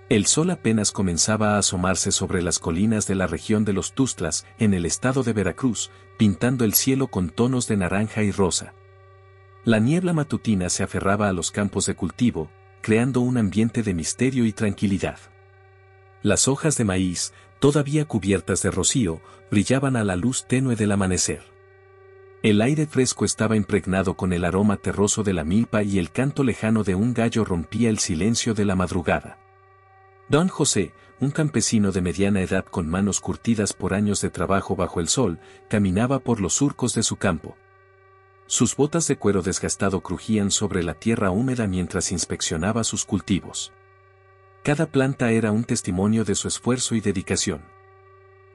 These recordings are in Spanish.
El sol apenas comenzaba a asomarse sobre las colinas de la región de los Tuxtlas, en el estado de Veracruz, pintando el cielo con tonos de naranja y rosa. La niebla matutina se aferraba a los campos de cultivo, creando un ambiente de misterio y tranquilidad. Las hojas de maíz, todavía cubiertas de rocío, brillaban a la luz tenue del amanecer. El aire fresco estaba impregnado con el aroma terroso de la milpa y el canto lejano de un gallo rompía el silencio de la madrugada. Don José, un campesino de mediana edad con manos curtidas por años de trabajo bajo el sol, caminaba por los surcos de su campo. Sus botas de cuero desgastado crujían sobre la tierra húmeda mientras inspeccionaba sus cultivos. Cada planta era un testimonio de su esfuerzo y dedicación.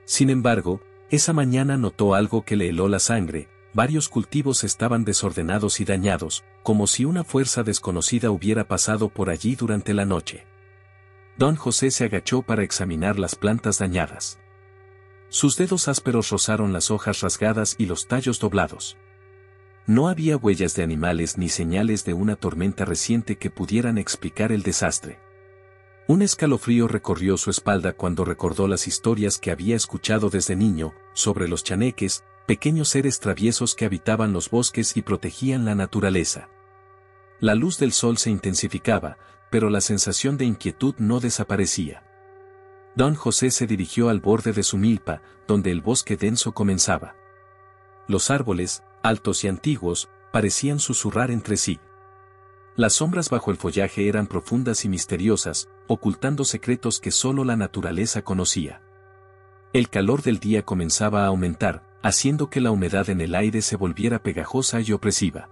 Sin embargo, esa mañana notó algo que le heló la sangre. Varios cultivos estaban desordenados y dañados, como si una fuerza desconocida hubiera pasado por allí durante la noche. Don José se agachó para examinar las plantas dañadas. Sus dedos ásperos rozaron las hojas rasgadas y los tallos doblados. No había huellas de animales ni señales de una tormenta reciente que pudieran explicar el desastre. Un escalofrío recorrió su espalda cuando recordó las historias que había escuchado desde niño, sobre los chaneques, pequeños seres traviesos que habitaban los bosques y protegían la naturaleza. La luz del sol se intensificaba, pero la sensación de inquietud no desaparecía. Don José se dirigió al borde de su milpa, donde el bosque denso comenzaba. Los árboles, altos y antiguos, parecían susurrar entre sí. Las sombras bajo el follaje eran profundas y misteriosas, ocultando secretos que solo la naturaleza conocía. El calor del día comenzaba a aumentar, haciendo que la humedad en el aire se volviera pegajosa y opresiva.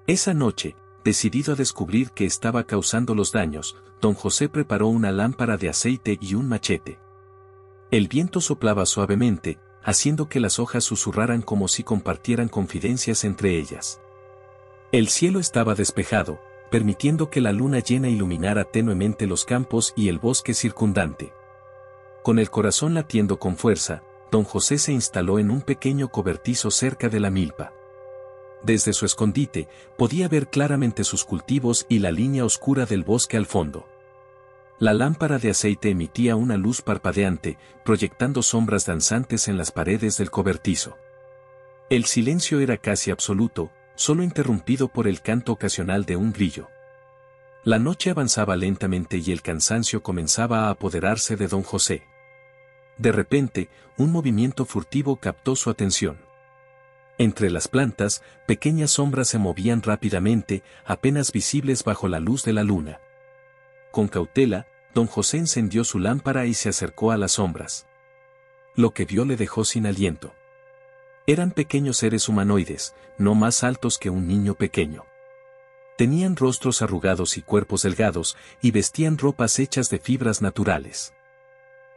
Esa noche, decidido a descubrir qué estaba causando los daños, don José preparó una lámpara de aceite y un machete. El viento soplaba suavemente, haciendo que las hojas susurraran como si compartieran confidencias entre ellas. El cielo estaba despejado, permitiendo que la luna llena iluminara tenuemente los campos y el bosque circundante. Con el corazón latiendo con fuerza, don José se instaló en un pequeño cobertizo cerca de la milpa. Desde su escondite, podía ver claramente sus cultivos y la línea oscura del bosque al fondo. La lámpara de aceite emitía una luz parpadeante, proyectando sombras danzantes en las paredes del cobertizo. El silencio era casi absoluto, solo interrumpido por el canto ocasional de un grillo. La noche avanzaba lentamente y el cansancio comenzaba a apoderarse de don José. De repente, un movimiento furtivo captó su atención. Entre las plantas, pequeñas sombras se movían rápidamente, apenas visibles bajo la luz de la luna. Con cautela, don José encendió su lámpara y se acercó a las sombras. Lo que vio le dejó sin aliento. Eran pequeños seres humanoides, no más altos que un niño pequeño. Tenían rostros arrugados y cuerpos delgados, y vestían ropas hechas de fibras naturales.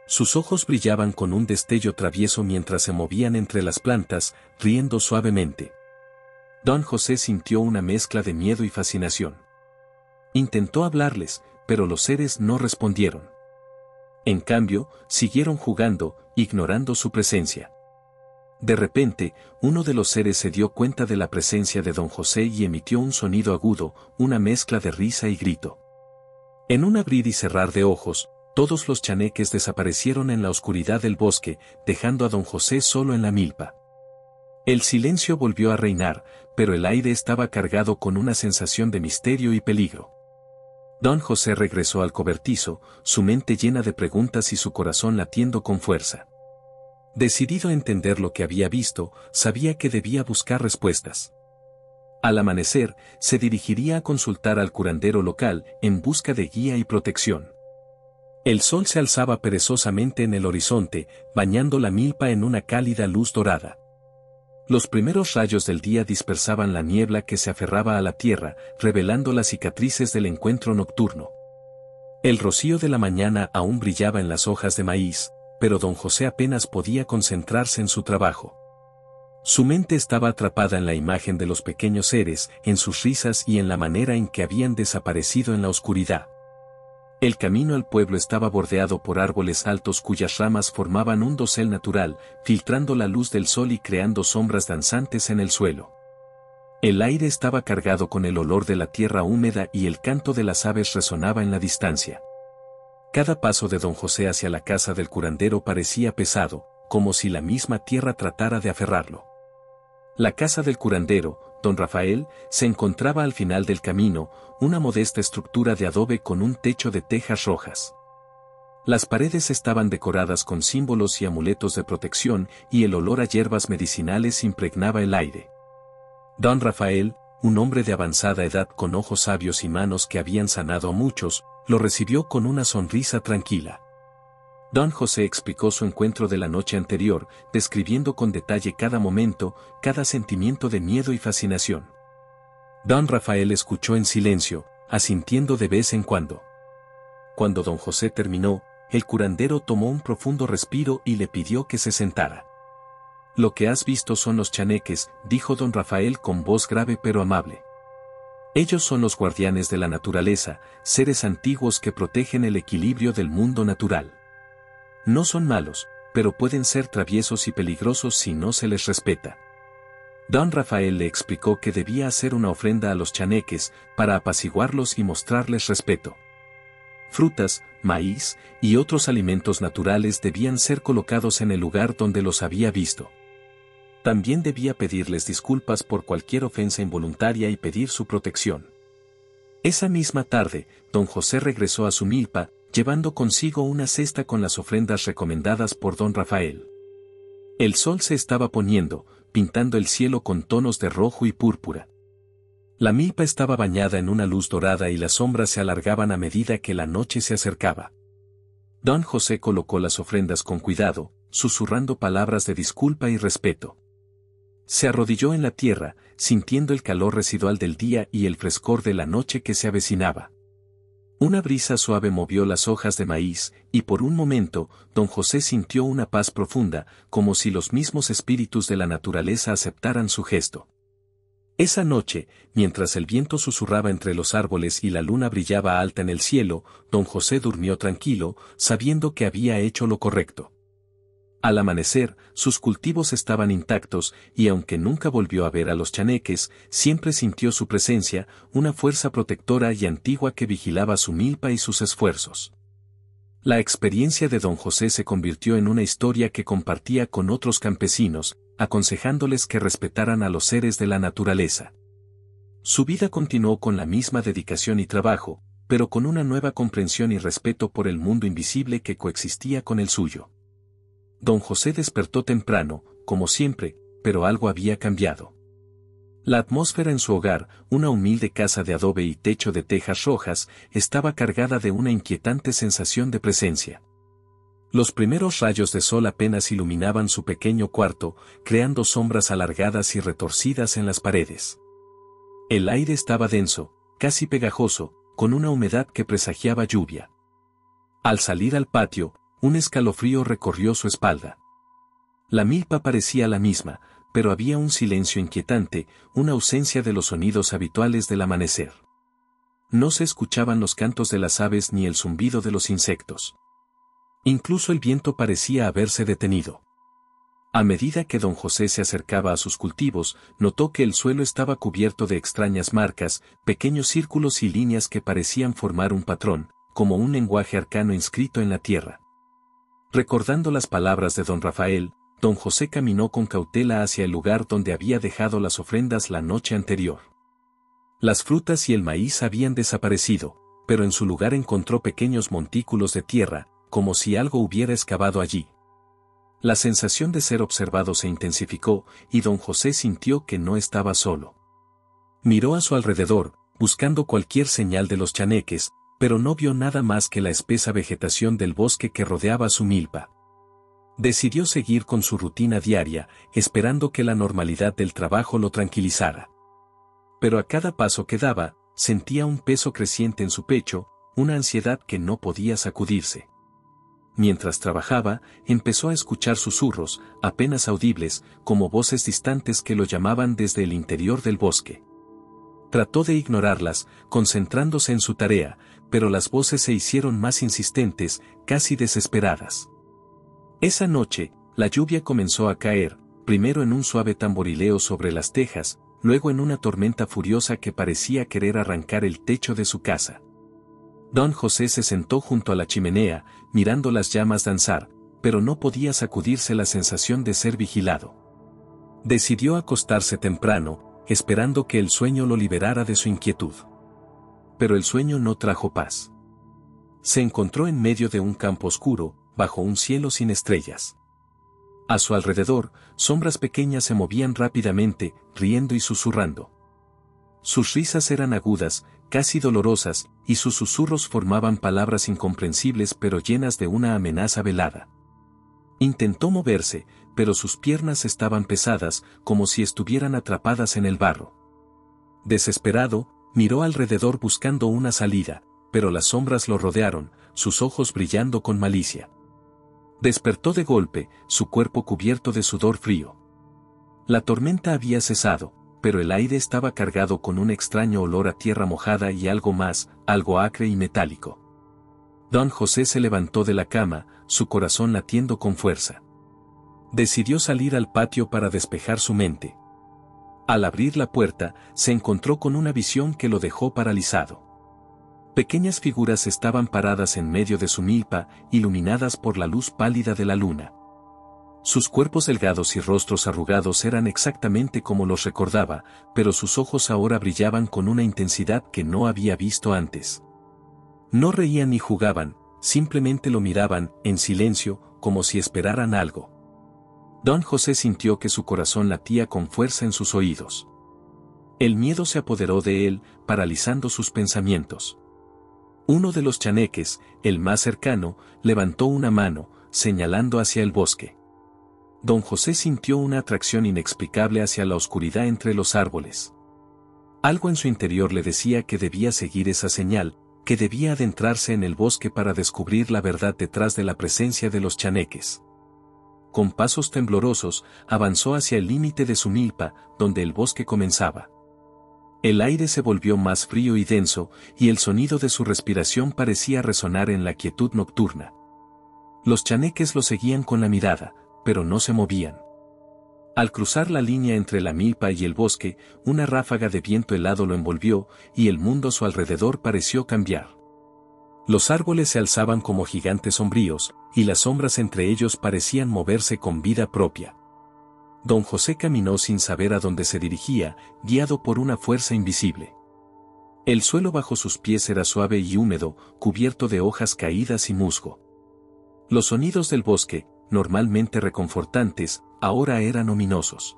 Sus ojos brillaban con un destello travieso mientras se movían entre las plantas, riendo suavemente. Don José sintió una mezcla de miedo y fascinación. Intentó hablarles, pero los seres no respondieron. En cambio, siguieron jugando, ignorando su presencia. De repente, uno de los seres se dio cuenta de la presencia de don José y emitió un sonido agudo, una mezcla de risa y grito. En un abrir y cerrar de ojos, todos los chaneques desaparecieron en la oscuridad del bosque, dejando a don José solo en la milpa. El silencio volvió a reinar, pero el aire estaba cargado con una sensación de misterio y peligro. Don José regresó al cobertizo, su mente llena de preguntas y su corazón latiendo con fuerza. Decidido a entender lo que había visto, sabía que debía buscar respuestas. Al amanecer, se dirigiría a consultar al curandero local, en busca de guía y protección. El sol se alzaba perezosamente en el horizonte, bañando la milpa en una cálida luz dorada. Los primeros rayos del día dispersaban la niebla que se aferraba a la tierra, revelando las cicatrices del encuentro nocturno. El rocío de la mañana aún brillaba en las hojas de maíz, pero don José apenas podía concentrarse en su trabajo. Su mente estaba atrapada en la imagen de los pequeños seres, en sus risas y en la manera en que habían desaparecido en la oscuridad. El camino al pueblo estaba bordeado por árboles altos cuyas ramas formaban un dosel natural, filtrando la luz del sol y creando sombras danzantes en el suelo. El aire estaba cargado con el olor de la tierra húmeda y el canto de las aves resonaba en la distancia. Cada paso de don José hacia la casa del curandero parecía pesado, como si la misma tierra tratara de aferrarlo. La casa del curandero, don Rafael, se encontraba al final del camino, una modesta estructura de adobe con un techo de tejas rojas. Las paredes estaban decoradas con símbolos y amuletos de protección y el olor a hierbas medicinales impregnaba el aire. Don Rafael, un hombre de avanzada edad con ojos sabios y manos que habían sanado a muchos, lo recibió con una sonrisa tranquila. Don José explicó su encuentro de la noche anterior, describiendo con detalle cada momento, cada sentimiento de miedo y fascinación. Don Rafael escuchó en silencio, asintiendo de vez en cuando. Cuando don José terminó, el curandero tomó un profundo respiro y le pidió que se sentara. Lo que has visto son los chaneques, dijo don Rafael con voz grave pero amable. Ellos son los guardianes de la naturaleza, seres antiguos que protegen el equilibrio del mundo natural. No son malos, pero pueden ser traviesos y peligrosos si no se les respeta. Don Rafael le explicó que debía hacer una ofrenda a los chaneques para apaciguarlos y mostrarles respeto. Frutas, maíz y otros alimentos naturales debían ser colocados en el lugar donde los había visto. También debía pedirles disculpas por cualquier ofensa involuntaria y pedir su protección. Esa misma tarde, don José regresó a su milpa, llevando consigo una cesta con las ofrendas recomendadas por don Rafael. El sol se estaba poniendo, pintando el cielo con tonos de rojo y púrpura. La milpa estaba bañada en una luz dorada y las sombras se alargaban a medida que la noche se acercaba. Don José colocó las ofrendas con cuidado, susurrando palabras de disculpa y respeto. Se arrodilló en la tierra, sintiendo el calor residual del día y el frescor de la noche que se avecinaba. Una brisa suave movió las hojas de maíz, y por un momento, don José sintió una paz profunda, como si los mismos espíritus de la naturaleza aceptaran su gesto. Esa noche, mientras el viento susurraba entre los árboles y la luna brillaba alta en el cielo, don José durmió tranquilo, sabiendo que había hecho lo correcto. Al amanecer, sus cultivos estaban intactos, y aunque nunca volvió a ver a los chaneques, siempre sintió su presencia, una fuerza protectora y antigua que vigilaba su milpa y sus esfuerzos. La experiencia de don José se convirtió en una historia que compartía con otros campesinos, aconsejándoles que respetaran a los seres de la naturaleza. Su vida continuó con la misma dedicación y trabajo, pero con una nueva comprensión y respeto por el mundo invisible que coexistía con el suyo. Don José despertó temprano, como siempre, pero algo había cambiado. La atmósfera en su hogar, una humilde casa de adobe y techo de tejas rojas, estaba cargada de una inquietante sensación de presencia. Los primeros rayos de sol apenas iluminaban su pequeño cuarto, creando sombras alargadas y retorcidas en las paredes. El aire estaba denso, casi pegajoso, con una humedad que presagiaba lluvia. Al salir al patio, un escalofrío recorrió su espalda. La milpa parecía la misma, pero había un silencio inquietante, una ausencia de los sonidos habituales del amanecer. No se escuchaban los cantos de las aves ni el zumbido de los insectos. Incluso el viento parecía haberse detenido. A medida que don José se acercaba a sus cultivos, notó que el suelo estaba cubierto de extrañas marcas, pequeños círculos y líneas que parecían formar un patrón, como un lenguaje arcano inscrito en la tierra. Recordando las palabras de don Rafael, don José caminó con cautela hacia el lugar donde había dejado las ofrendas la noche anterior. Las frutas y el maíz habían desaparecido, pero en su lugar encontró pequeños montículos de tierra, como si algo hubiera excavado allí. La sensación de ser observado se intensificó, y don José sintió que no estaba solo. Miró a su alrededor, buscando cualquier señal de los chaneques, pero no vio nada más que la espesa vegetación del bosque que rodeaba su milpa. Decidió seguir con su rutina diaria, esperando que la normalidad del trabajo lo tranquilizara. Pero a cada paso que daba, sentía un peso creciente en su pecho, una ansiedad que no podía sacudirse. Mientras trabajaba, empezó a escuchar susurros, apenas audibles, como voces distantes que lo llamaban desde el interior del bosque. Trató de ignorarlas, concentrándose en su tarea, pero las voces se hicieron más insistentes, casi desesperadas. Esa noche, la lluvia comenzó a caer, primero en un suave tamborileo sobre las tejas, luego en una tormenta furiosa que parecía querer arrancar el techo de su casa. Don José se sentó junto a la chimenea, mirando las llamas danzar, pero no podía sacudirse la sensación de ser vigilado. Decidió acostarse temprano, esperando que el sueño lo liberara de su inquietud. Pero el sueño no trajo paz. Se encontró en medio de un campo oscuro, bajo un cielo sin estrellas. A su alrededor, sombras pequeñas se movían rápidamente, riendo y susurrando. Sus risas eran agudas, casi dolorosas, y sus susurros formaban palabras incomprensibles pero llenas de una amenaza velada. Intentó moverse, pero sus piernas estaban pesadas, como si estuvieran atrapadas en el barro. Desesperado, miró alrededor buscando una salida, pero las sombras lo rodearon, sus ojos brillando con malicia. Despertó de golpe, su cuerpo cubierto de sudor frío. La tormenta había cesado, pero el aire estaba cargado con un extraño olor a tierra mojada y algo más, algo acre y metálico. Don José se levantó de la cama, su corazón latiendo con fuerza. Decidió salir al patio para despejar su mente. Al abrir la puerta, se encontró con una visión que lo dejó paralizado. Pequeñas figuras estaban paradas en medio de su milpa, iluminadas por la luz pálida de la luna. Sus cuerpos delgados y rostros arrugados eran exactamente como los recordaba, pero sus ojos ahora brillaban con una intensidad que no había visto antes. No reían ni jugaban, simplemente lo miraban, en silencio, como si esperaran algo. Don José sintió que su corazón latía con fuerza en sus oídos. El miedo se apoderó de él, paralizando sus pensamientos. Uno de los chaneques, el más cercano, levantó una mano, señalando hacia el bosque. Don José sintió una atracción inexplicable hacia la oscuridad entre los árboles. Algo en su interior le decía que debía seguir esa señal, que debía adentrarse en el bosque para descubrir la verdad detrás de la presencia de los chaneques. Con pasos temblorosos, avanzó hacia el límite de su milpa, donde el bosque comenzaba. El aire se volvió más frío y denso, y el sonido de su respiración parecía resonar en la quietud nocturna. Los chaneques lo seguían con la mirada, pero no se movían. Al cruzar la línea entre la milpa y el bosque, una ráfaga de viento helado lo envolvió, y el mundo a su alrededor pareció cambiar. Los árboles se alzaban como gigantes sombríos, y las sombras entre ellos parecían moverse con vida propia. Don José caminó sin saber a dónde se dirigía, guiado por una fuerza invisible. El suelo bajo sus pies era suave y húmedo, cubierto de hojas caídas y musgo. Los sonidos del bosque, normalmente reconfortantes, ahora eran ominosos.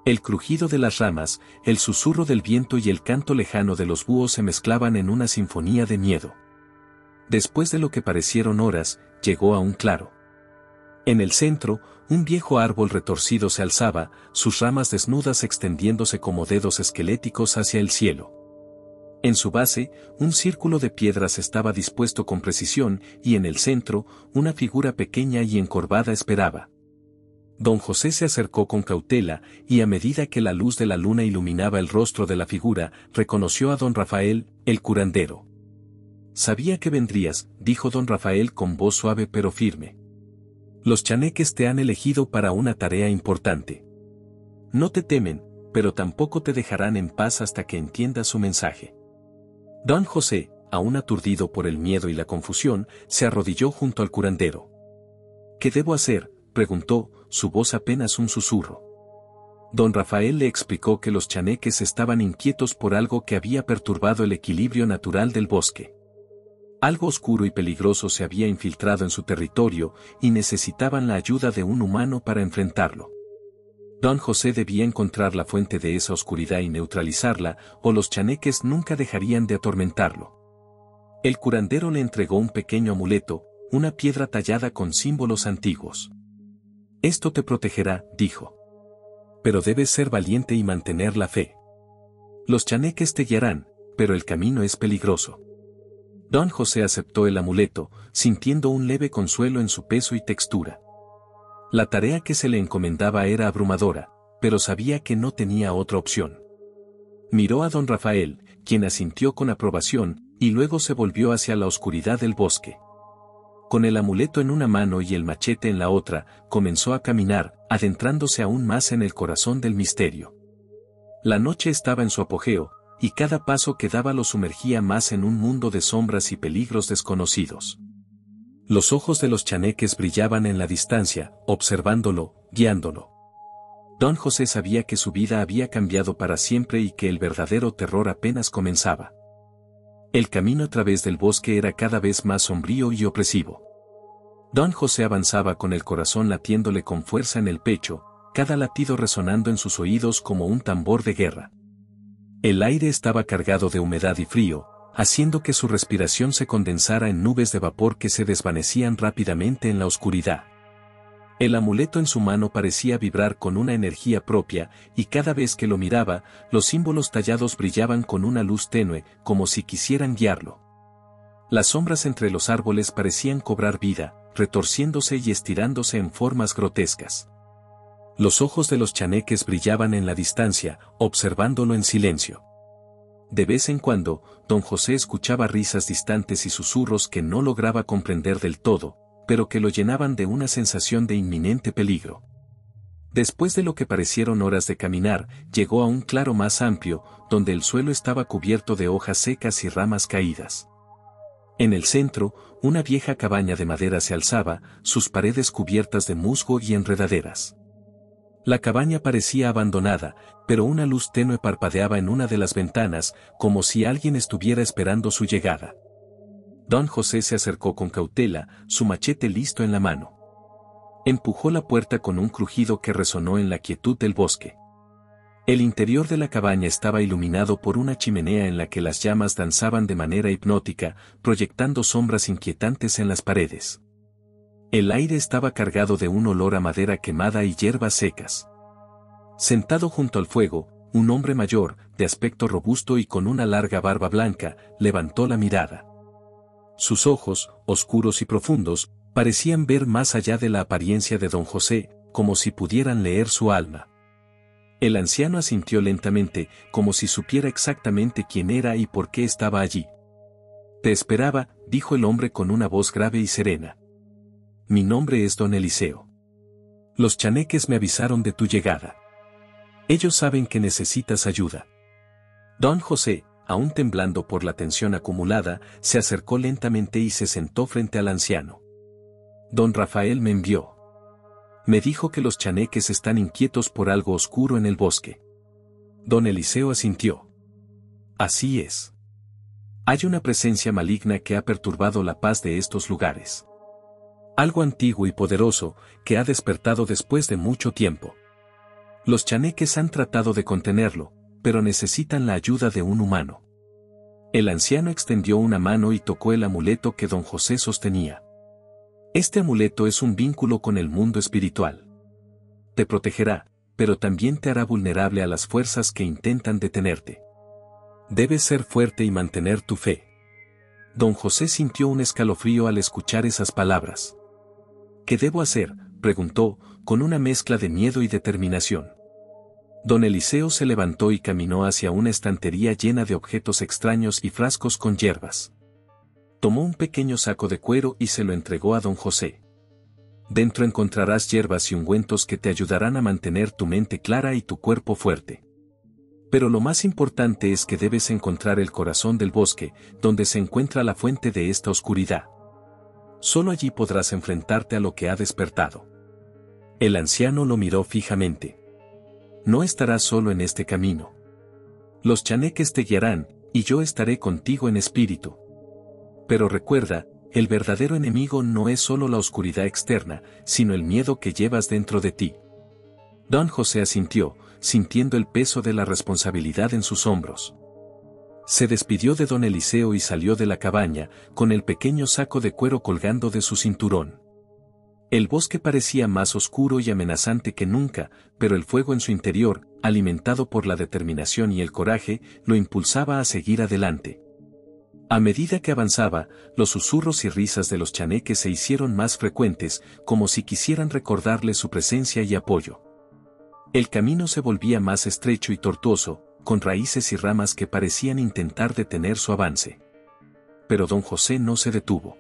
El crujido de las ramas, el susurro del viento y el canto lejano de los búhos se mezclaban en una sinfonía de miedo. Después de lo que parecieron horas, llegó a un claro. En el centro, un viejo árbol retorcido se alzaba, sus ramas desnudas extendiéndose como dedos esqueléticos hacia el cielo. En su base, un círculo de piedras estaba dispuesto con precisión, y en el centro, una figura pequeña y encorvada esperaba. Don José se acercó con cautela, y a medida que la luz de la luna iluminaba el rostro de la figura, reconoció a don Rafael, el curandero. «Sabía que vendrías», dijo don Rafael con voz suave pero firme. «Los chaneques te han elegido para una tarea importante. No te temen, pero tampoco te dejarán en paz hasta que entiendas su mensaje». Don José, aún aturdido por el miedo y la confusión, se arrodilló junto al curandero. «¿Qué debo hacer?», preguntó, su voz apenas un susurro. Don Rafael le explicó que los chaneques estaban inquietos por algo que había perturbado el equilibrio natural del bosque. Algo oscuro y peligroso se había infiltrado en su territorio, y necesitaban la ayuda de un humano para enfrentarlo. Don José debía encontrar la fuente de esa oscuridad y neutralizarla, o los chaneques nunca dejarían de atormentarlo. El curandero le entregó un pequeño amuleto, una piedra tallada con símbolos antiguos. «Esto te protegerá», dijo. «Pero debes ser valiente y mantener la fe. Los chaneques te guiarán, pero el camino es peligroso». Don José aceptó el amuleto, sintiendo un leve consuelo en su peso y textura. La tarea que se le encomendaba era abrumadora, pero sabía que no tenía otra opción. Miró a don Rafael, quien asintió con aprobación, y luego se volvió hacia la oscuridad del bosque. Con el amuleto en una mano y el machete en la otra, comenzó a caminar, adentrándose aún más en el corazón del misterio. La noche estaba en su apogeo, y cada paso que daba lo sumergía más en un mundo de sombras y peligros desconocidos. Los ojos de los chaneques brillaban en la distancia, observándolo, guiándolo. Don José sabía que su vida había cambiado para siempre y que el verdadero terror apenas comenzaba. El camino a través del bosque era cada vez más sombrío y opresivo. Don José avanzaba con el corazón latiéndole con fuerza en el pecho, cada latido resonando en sus oídos como un tambor de guerra. El aire estaba cargado de humedad y frío, haciendo que su respiración se condensara en nubes de vapor que se desvanecían rápidamente en la oscuridad. El amuleto en su mano parecía vibrar con una energía propia, y cada vez que lo miraba, los símbolos tallados brillaban con una luz tenue, como si quisieran guiarlo. Las sombras entre los árboles parecían cobrar vida, retorciéndose y estirándose en formas grotescas. Los ojos de los chaneques brillaban en la distancia, observándolo en silencio. De vez en cuando, don José escuchaba risas distantes y susurros que no lograba comprender del todo, pero que lo llenaban de una sensación de inminente peligro. Después de lo que parecieron horas de caminar, llegó a un claro más amplio, donde el suelo estaba cubierto de hojas secas y ramas caídas. En el centro, una vieja cabaña de madera se alzaba, sus paredes cubiertas de musgo y enredaderas. La cabaña parecía abandonada, pero una luz tenue parpadeaba en una de las ventanas, como si alguien estuviera esperando su llegada. Don José se acercó con cautela, su machete listo en la mano. Empujó la puerta con un crujido que resonó en la quietud del bosque. El interior de la cabaña estaba iluminado por una chimenea en la que las llamas danzaban de manera hipnótica, proyectando sombras inquietantes en las paredes. El aire estaba cargado de un olor a madera quemada y hierbas secas. Sentado junto al fuego, un hombre mayor, de aspecto robusto y con una larga barba blanca, levantó la mirada. Sus ojos, oscuros y profundos, parecían ver más allá de la apariencia de don José, como si pudieran leer su alma. El anciano asintió lentamente, como si supiera exactamente quién era y por qué estaba allí. «Te esperaba», dijo el hombre con una voz grave y serena. «Mi nombre es don Eliseo. Los chaneques me avisaron de tu llegada. Ellos saben que necesitas ayuda». Don José, aún temblando por la tensión acumulada, se acercó lentamente y se sentó frente al anciano. «Don Rafael me envió. Me dijo que los chaneques están inquietos por algo oscuro en el bosque». Don Eliseo asintió. «Así es. Hay una presencia maligna que ha perturbado la paz de estos lugares. Algo antiguo y poderoso, que ha despertado después de mucho tiempo. Los chaneques han tratado de contenerlo, pero necesitan la ayuda de un humano». El anciano extendió una mano y tocó el amuleto que don José sostenía. Este amuleto es un vínculo con el mundo espiritual. Te protegerá, pero también te hará vulnerable a las fuerzas que intentan detenerte. Debes ser fuerte y mantener tu fe. Don José sintió un escalofrío al escuchar esas palabras. «¿Qué debo hacer?», preguntó, con una mezcla de miedo y determinación. Don Eliseo se levantó y caminó hacia una estantería llena de objetos extraños y frascos con hierbas. Tomó un pequeño saco de cuero y se lo entregó a don José. «Dentro encontrarás hierbas y ungüentos que te ayudarán a mantener tu mente clara y tu cuerpo fuerte. Pero lo más importante es que debes encontrar el corazón del bosque, donde se encuentra la fuente de esta oscuridad. Solo allí podrás enfrentarte a lo que ha despertado». El anciano lo miró fijamente. «No estarás solo en este camino. Los chaneques te guiarán, y yo estaré contigo en espíritu. Pero recuerda, el verdadero enemigo no es solo la oscuridad externa, sino el miedo que llevas dentro de ti». Don José asintió, sintiendo el peso de la responsabilidad en sus hombros. Se despidió de don Eliseo y salió de la cabaña, con el pequeño saco de cuero colgando de su cinturón. El bosque parecía más oscuro y amenazante que nunca, pero el fuego en su interior, alimentado por la determinación y el coraje, lo impulsaba a seguir adelante. A medida que avanzaba, los susurros y risas de los chaneques se hicieron más frecuentes, como si quisieran recordarle su presencia y apoyo. El camino se volvía más estrecho y tortuoso, con raíces y ramas que parecían intentar detener su avance. Pero don José no se detuvo.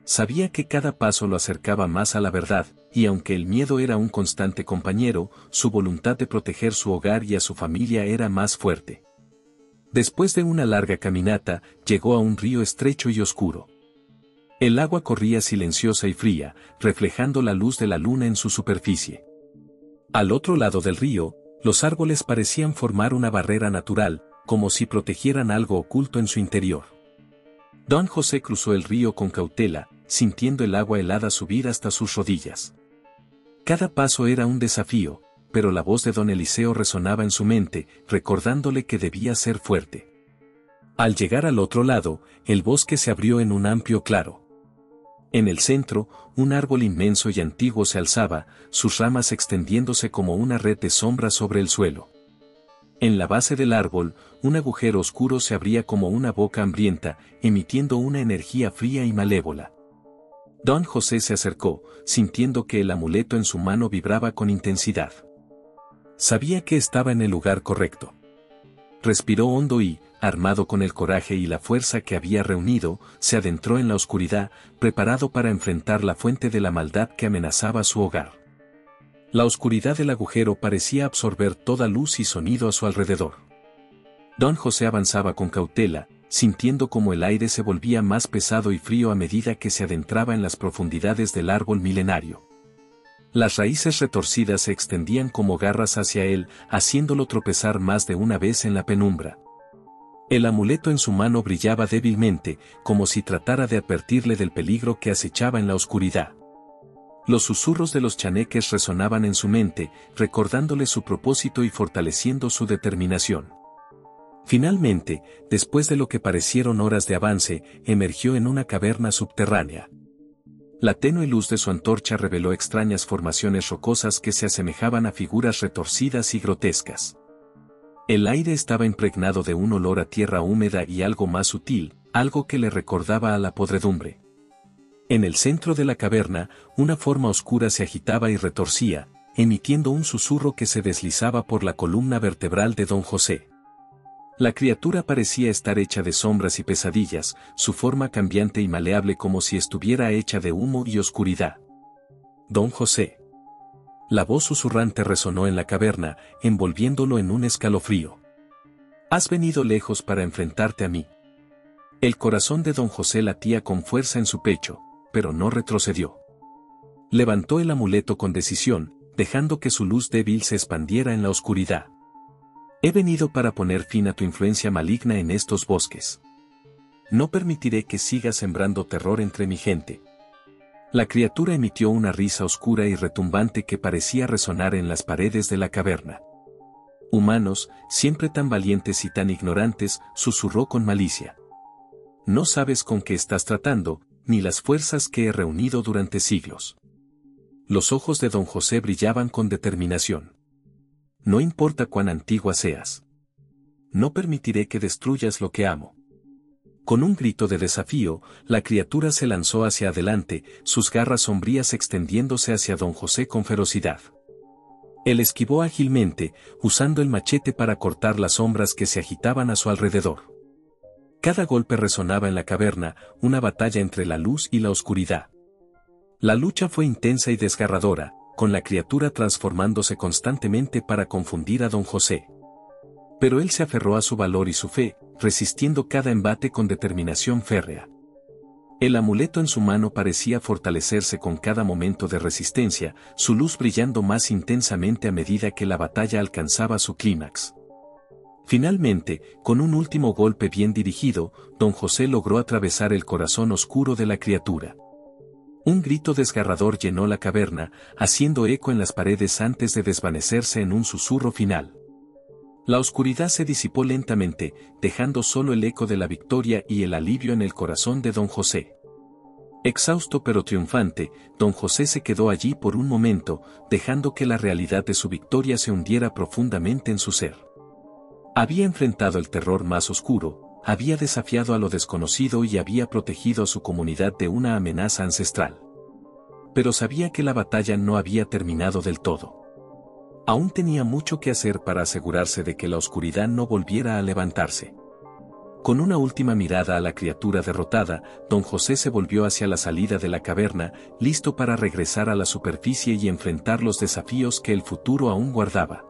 Sabía que cada paso lo acercaba más a la verdad, y aunque el miedo era un constante compañero, su voluntad de proteger su hogar y a su familia era más fuerte. Después de una larga caminata, llegó a un río estrecho y oscuro. El agua corría silenciosa y fría, reflejando la luz de la luna en su superficie. Al otro lado del río, los árboles parecían formar una barrera natural, como si protegieran algo oculto en su interior. Don José cruzó el río con cautela, sintiendo el agua helada subir hasta sus rodillas. Cada paso era un desafío, pero la voz de don Eliseo resonaba en su mente, recordándole que debía ser fuerte. Al llegar al otro lado, el bosque se abrió en un amplio claro. En el centro, un árbol inmenso y antiguo se alzaba, sus ramas extendiéndose como una red de sombras sobre el suelo. En la base del árbol, un agujero oscuro se abría como una boca hambrienta, emitiendo una energía fría y malévola. Don José se acercó, sintiendo que el amuleto en su mano vibraba con intensidad. Sabía que estaba en el lugar correcto. Respiró hondo y, armado con el coraje y la fuerza que había reunido, se adentró en la oscuridad, preparado para enfrentar la fuente de la maldad que amenazaba su hogar. La oscuridad del agujero parecía absorber toda luz y sonido a su alrededor. Don José avanzaba con cautela, sintiendo como el aire se volvía más pesado y frío a medida que se adentraba en las profundidades del árbol milenario. Las raíces retorcidas se extendían como garras hacia él, haciéndolo tropezar más de una vez en la penumbra. El amuleto en su mano brillaba débilmente, como si tratara de advertirle del peligro que acechaba en la oscuridad. Los susurros de los chaneques resonaban en su mente, recordándole su propósito y fortaleciendo su determinación. Finalmente, después de lo que parecieron horas de avance, emergió en una caverna subterránea. La tenue luz de su antorcha reveló extrañas formaciones rocosas que se asemejaban a figuras retorcidas y grotescas. El aire estaba impregnado de un olor a tierra húmeda y algo más sutil, algo que le recordaba a la podredumbre. En el centro de la caverna, una forma oscura se agitaba y retorcía, emitiendo un susurro que se deslizaba por la columna vertebral de don José. La criatura parecía estar hecha de sombras y pesadillas, su forma cambiante y maleable como si estuviera hecha de humo y oscuridad. Don José. La voz susurrante resonó en la caverna, envolviéndolo en un escalofrío. Has venido lejos para enfrentarte a mí. El corazón de don José latía con fuerza en su pecho, pero no retrocedió. Levantó el amuleto con decisión, dejando que su luz débil se expandiera en la oscuridad. He venido para poner fin a tu influencia maligna en estos bosques. No permitiré que sigas sembrando terror entre mi gente. La criatura emitió una risa oscura y retumbante que parecía resonar en las paredes de la caverna. Humanos, siempre tan valientes y tan ignorantes, susurró con malicia. No sabes con qué estás tratando, ni las fuerzas que he reunido durante siglos. Los ojos de don José brillaban con determinación. No importa cuán antigua seas. No permitiré que destruyas lo que amo. Con un grito de desafío, la criatura se lanzó hacia adelante, sus garras sombrías extendiéndose hacia don José con ferocidad. Él esquivó ágilmente, usando el machete para cortar las sombras que se agitaban a su alrededor. Cada golpe resonaba en la caverna, una batalla entre la luz y la oscuridad. La lucha fue intensa y desgarradora, con la criatura transformándose constantemente para confundir a don José. Pero él se aferró a su valor y su fe, resistiendo cada embate con determinación férrea. El amuleto en su mano parecía fortalecerse con cada momento de resistencia, su luz brillando más intensamente a medida que la batalla alcanzaba su clímax. Finalmente, con un último golpe bien dirigido, don José logró atravesar el corazón oscuro de la criatura. Un grito desgarrador llenó la caverna, haciendo eco en las paredes antes de desvanecerse en un susurro final. La oscuridad se disipó lentamente, dejando solo el eco de la victoria y el alivio en el corazón de don José. Exhausto pero triunfante, don José se quedó allí por un momento, dejando que la realidad de su victoria se hundiera profundamente en su ser. Había enfrentado el terror más oscuro, había desafiado a lo desconocido y había protegido a su comunidad de una amenaza ancestral. Pero sabía que la batalla no había terminado del todo. Aún tenía mucho que hacer para asegurarse de que la oscuridad no volviera a levantarse. Con una última mirada a la criatura derrotada, don José se volvió hacia la salida de la caverna, listo para regresar a la superficie y enfrentar los desafíos que el futuro aún guardaba.